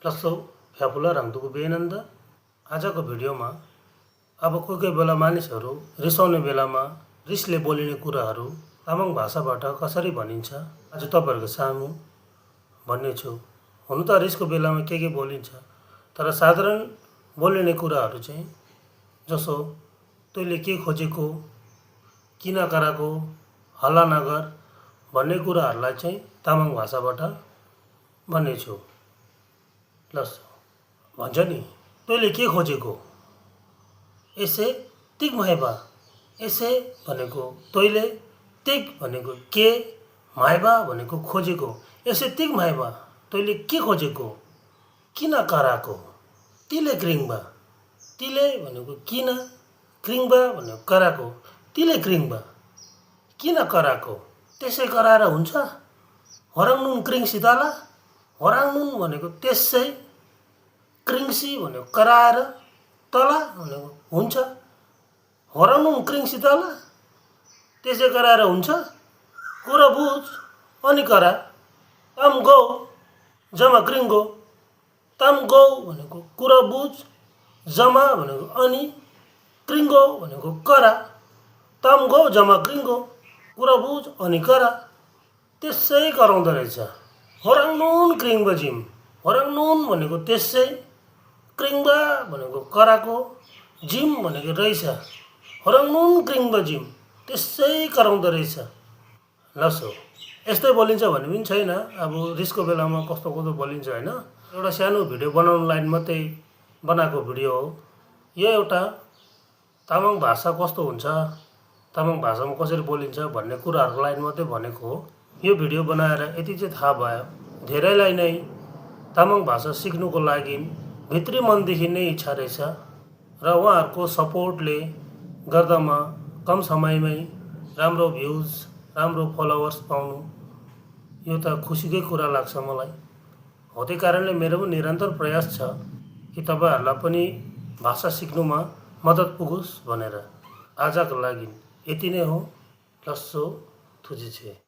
लस्सो फ्याफुला राङदुको बेनन्द। आजको भिडियोमा अब कोही बेला मानिसहरू रिसाउने बेलामा रिसले बोलिने कुराहरू तामाङ भाषाबाट कसरी भनिन्छ आज तपाईहरुको सामु भन्ने छु। हुनु त रिसको बेलामा के बोलिन्छ, तर साधारण बोलिने कुराहरू चाहिँ जसो तैले के खोजेको, किन कराको, हल्ला नगर भन्ने कुराहरूलाई चाहिँ तामाङ भाषाबाट भन्ने छु। लस्सो भन्छ नि, तैले के खोजेको, यसै तिग माइबा, यसै भनेको तैले, तिग भनेको के, माइबा भनेको खोजेको, यसै तिग माइबा तैले के खोजेको, किन कराको, तिले क्रिङबा, तिले भनेको किन, क्रिङबा भनेको कराको, तिले क्रिङबा, किन कराको, त्यसै कराएर हुन्छ, होराङनुन क्रिङसी तला, होराङनुन भनेको त्यसै, क्रिङसी भनेको कराएर, तला भनेको हुन्छ, होराङनुन क्रिङसी तला, त्यसै कराएर हुन्छ, कुरा बुझ अनि करा, ताम गौ जमा क्रिङ्गो, ताम गौ भनेको कुरा बुझ, जमा भनेको अनि, क्रिङ्गो भनेको करा, ताम गौ जमा क्रिङ्गो, कुरा बुझ अनि करा, त्यसै कराउँदो रहेछ। होराङनुन क्रिङबा जिम, होराङनुन भनेको त्यसै, क्रिङबा भनेको कराको, जिम भनेको रहेछ, होराङनुन क्रिङबा जिम त्यसै कराउँदो रहेछ। लस्सो यस्तै बोलिन्छ भन्ने पनि छैन। अब रिसको बेलामा कस्तो बोलिन्छ हैन। एउटा सानो भिडियो बनाउन लागि मात्रै बनाएको भिडियो हो यो। एउटा तामाङ भाषा कस्तो हुन्छ, तामाङ भाषामा कसरी बोलिन्छ भन्ने कुराहरुको लागि मात्रै भनेको हो। यो भिडियो बनाएर यति चाहिँ थाहा भयो, धेरैलाई नै तामाङ भाषा सिक्नुको लागि भित्री मनदेखि नै इच्छा रहेछ र उहाँहरुको सपोर्टले गर्दामा कम समयमै राम्रो भ्युज, राम्रो फलोवर्स पाउनु यो त खुसीकै कुरा लाग्छ मलाई। हो त्यही कारणले मेरो पनि निरन्तर प्रयास छ कि तपाईहरुलाई पनि भाषा सिक्नुमा मद्दत पुगोस् भनेर। आजको लागि यति नै हो। लस्सो थुजिछे।